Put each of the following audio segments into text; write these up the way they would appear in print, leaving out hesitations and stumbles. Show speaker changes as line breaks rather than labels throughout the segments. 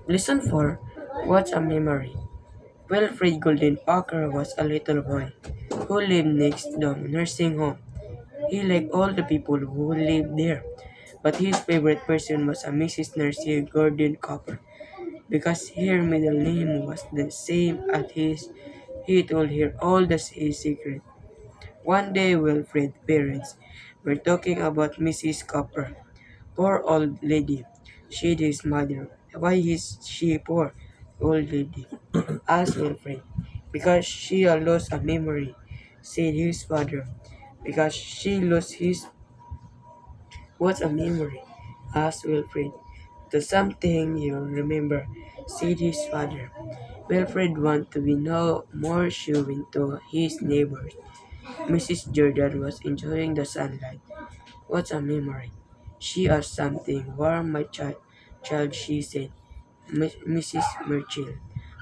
Listen for What's a Memory. Wilfred Golden Parker was a little boy who lived next to the nursing home. He liked all the people who lived there, but his favorite person was a Mrs. Narcia Gordon Copper. Because her middle name was the same as his, he told her all his secret. One day, Wilfred's parents were talking about Mrs. Copper. Poor old lady, said his mother. Why is she poor, old lady? Asked Wilfred. Because she lost a memory, said his father. Because she lost his. What's a memory? Asked Wilfred. To something you remember, said his father. Wilfred wanted to be no more showing to his neighbors. Mrs. Jordan was enjoying the sunlight. What's a memory? She asked something warm, my child, she said. Mrs. Murchill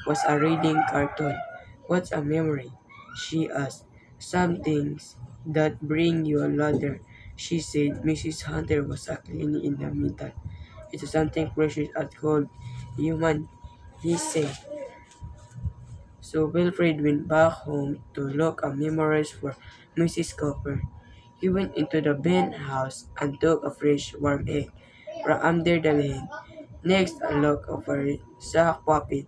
was a reading cartoon. What's a memory? She asked. Some things that bring you a ladder, she said. Mrs. Hunter was a cleaning in the middle. It's something precious at called human, he said. So Wilfred went back home to look at memories for Mrs. Cooper. He went into the Ben house and took a fresh warm egg from under the bed. Next, a look of a sock puppet.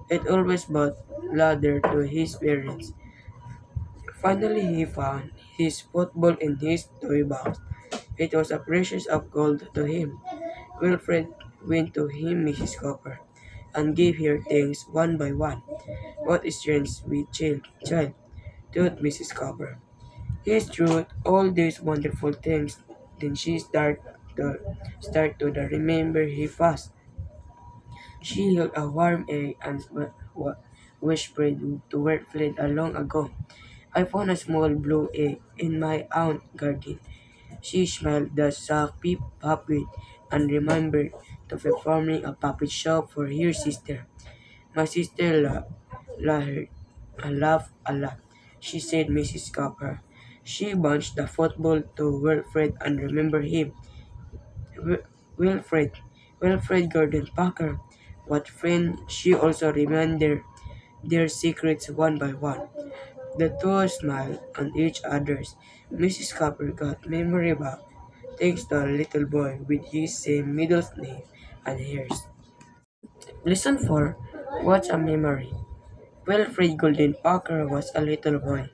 It always brought laughter to his parents. Finally, he found his football in his toy box. It was a precious of gold to him. Wilfred went to him, Mrs. Cooper, and gave her things one by one. What is strange with child, thought Mrs. Cooper. It's true, all these wonderful things. Then she start to remember he fast. She held a warm egg and whispered to Wilfred long ago. I found a small blue egg in my aunt's garden. She smiled the sock puppet and remembered to performing a puppet show for her sister. My sister laughed a lot. She said Mrs. Copper. She bunched the football to Wilfred and remembered him. Wilfred, Wilfred Gordon Parker. What friend she also remembered their secrets one by one. The two smiled on each other's. Mrs. Copper got memory back, thanks to a little boy with his same middle name and hers. Listen for What's a Memory. Wilfred Golden Parker was a little boy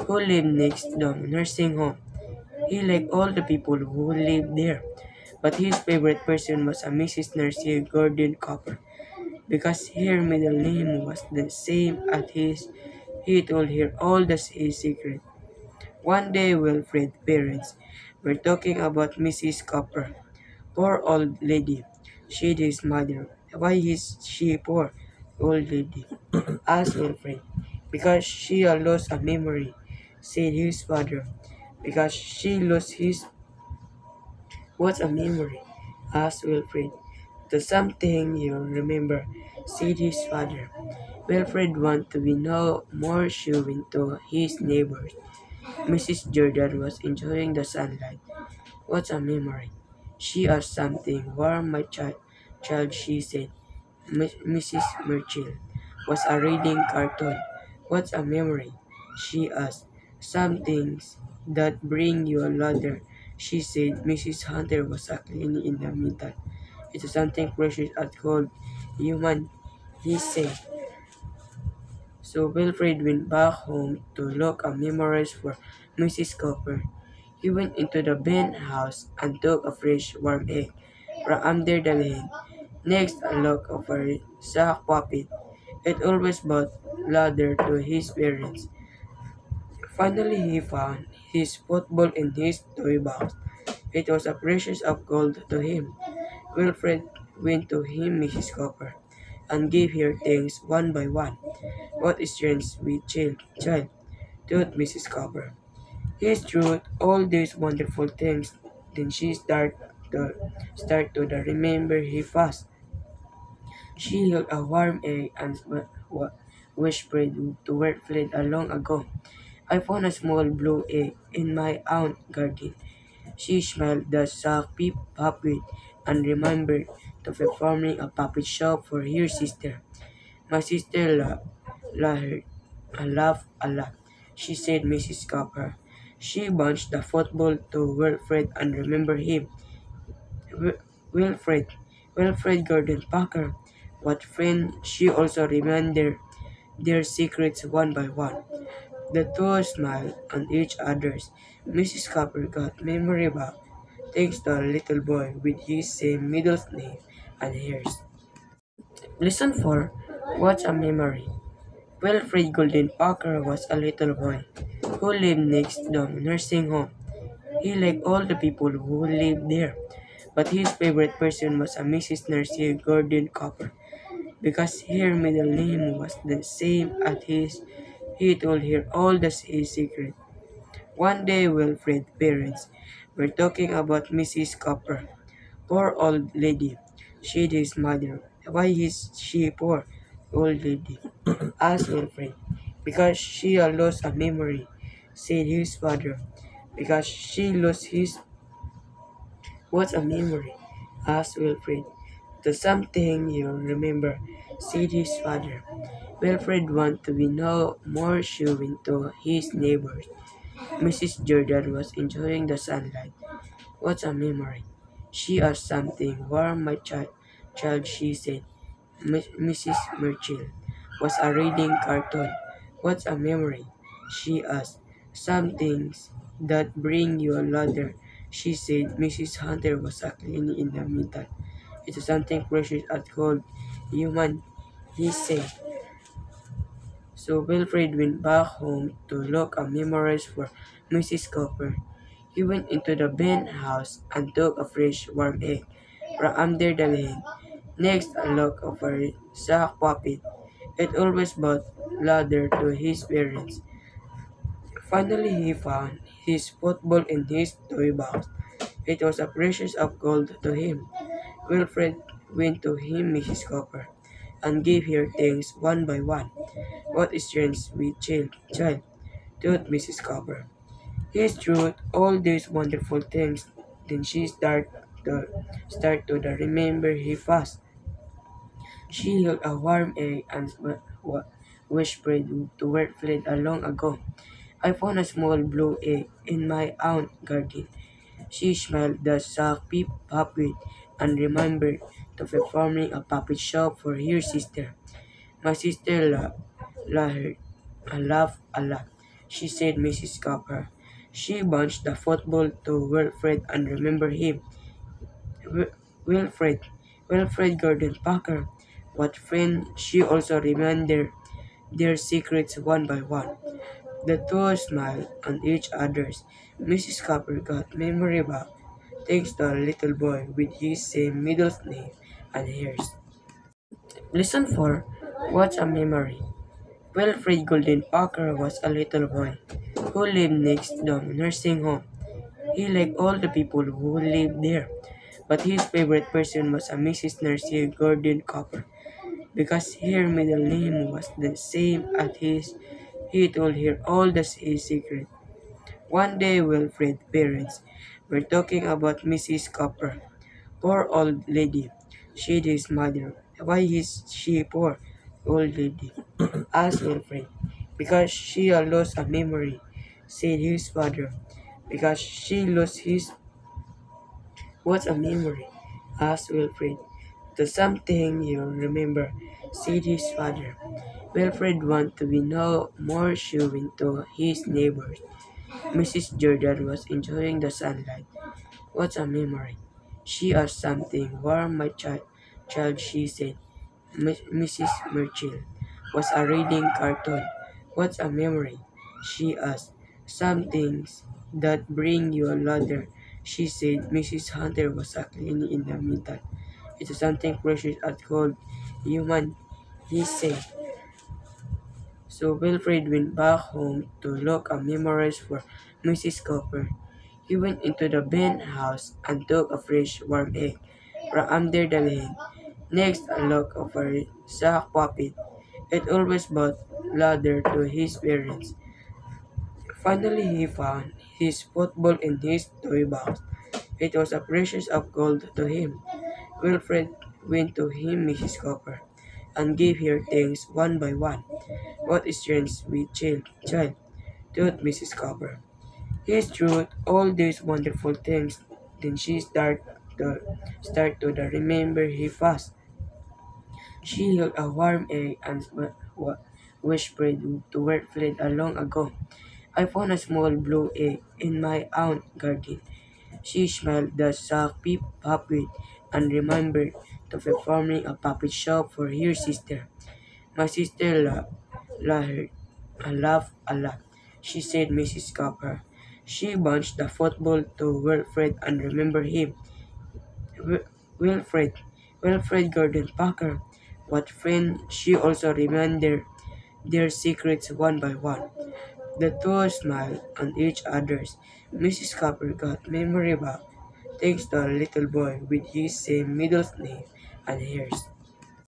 who lived next to the nursing home. He liked all the people who lived there, but his favorite person was a Mrs. Narcia Gordon Copper. Because her middle name was the same as his, he told her all his secret. One day, Wilfred's parents were talking about Mrs. Copper. Poor old lady, said his mother. Why is she poor, old lady? Asked Wilfred. Because she lost a memory, said his father. Because she lost his. What's a memory? Asked Wilfred. To something you remember, said his father. Wilfred wanted to be no more showing to his neighbors. Mrs. Jordan was enjoying the sunlight. What's a memory? She asked something warm, my child, she said. Mrs. Murchill was a reading cartoon. What's a memory? She asked. Some things that bring you a ladder, she said. Mrs. Hunter was a cleaning in the middle. It's something precious at called human, he said. So Wilfred went back home to look at memories for Mrs. Cooper. He went into the Ben house and took a fresh warm egg from under the bed. Next, a look of a sock puppet. It always brought laughter to his parents. Finally, he found his football in his toy box. It was a precious of gold to him. Wilfred went to him, Mrs. Cooper, and gave her things one by one. What is strange with child, thought Mrs. Cooper. It's true, all these wonderful things. Then she start to remember he fast. She held a warm egg and whispered to Wilfred long ago. I found a small blue egg in my aunt's garden. She smiled the sock puppet and remembered to performing a puppet show for her sister. My sister laughed a lot. She said Mrs. Copper. She bunched the football to Wilfred and remembered him. Wi- Wilfred, Wilfred Gordon Parker. What friend she also remembered their secrets one by one. The two smiled on each other's. Mrs. Copper got memory back, thanks to a little boy with his same middle name and hers. Listen for What's a Memory. Wilfred Golden Parker was a little boy who lived next to the nursing home. He liked all the people who lived there, but his favorite person was a Mrs. Nurse Gordon Copper. Because her middle name was the same as his, he told her all his secrets. One day, Wilfred's parents were talking about Mrs. Copper. Poor old lady, said his mother. Why is she poor, old lady? Asked Wilfred. Because she lost a memory, said his father. Because she lost his. What's a memory? Asked Wilfred. To something you remember, said his father. Wilfred wanted to be no more showing to his neighbors. Mrs. Jordan was enjoying the sunlight. What's a memory? She asked something warm, my child, she said. Mrs. Murchill was a reading cartoon. What's a memory? She asked. Some things that bring you a laughter, she said. Mrs. Hunter was a cleaning in the middle. It's something precious at called human, he said. So Wilfred went back home to look at memories for Mrs. Copper. He went into the Ben house and took a fresh warm egg from under the bed. Next, a look of a sock puppet. It always brought laughter to his parents. Finally, he found his football in his toy box. It was a precious of gold to him. Wilfred went to him, Mrs. Copper, and gave her things one by one. What is strange, sweet child, thought Mrs. Copper. He's true all these wonderful things. Then she start to remember he fast. She held a warm egg and whispered to Wilfred long ago. I found a small blue egg in my aunt garden. She smiled the sock puppet and remembered to performing a puppet show for her sister. My sister laughed a lot. She said Mrs. Copper. She bunched the football to Wilfred and remembered him. Wi- Wilfred, Wilfred Gordon Parker. What friend she also remembered their secrets one by one. The two smiled on each other's. Mrs. Copper got memory back, thanks to a little boy with his same middle name and hers. Listen for What's a Memory. Wilfred Golden Parker was a little boy who lived next to the nursing home. He liked all the people who lived there, but his favorite person was a Mrs. Nurse Gordon Copper. Because her middle name was the same as his, he told her all his secrets. One day, Wilfred's parents were talking about Mrs. Copper. Poor old lady, said his mother. Why is she poor, old lady? Asked Wilfred. Because she lost a memory, said his father. Because she lost his. What's a memory? Asked Wilfred. To something you remember, said his father. Wilfred wanted to be no more showing to his neighbors. Mrs. Jordan was enjoying the sunlight. What's a memory? She asked something warm, my child, she said. Mrs. Murchill was a reading cartoon. What's a memory? She asked. Some things that bring you a laughter, she said. Mrs. Hunter was a cleaning in the middle. It's something precious at called human, he said. So Wilfred went back home to look at memories for Mrs. Copper. He went into the Ben house and took a fresh warm egg from under the bed. Next, a look of a sock puppet. It always brought laughter to his parents. Finally, he found his football in his toy box. It was a precious of gold to him. Wilfred went to him, Mrs. Copper, and gave her things one by one. What a strange sweet child, thought Mrs. Copper. His truth, all these wonderful things. Then she start to remember he fast. She held a warm egg and whispered to Wilfred long ago. I found a small blue egg in my aunt's garden. She smiled the sack puppet and remembered to performing a puppet show for her sister. My sister laughed a lot. She said Mrs. Copper. She bunched the football to Wilfred and remembered him. Wi- Wilfred, Wilfred Gordon Parker. What friend she also remembered their secrets one by one. The two smiled on each other's. Mrs. Copper got memory back, thanks to a little boy with his same middle name and hers.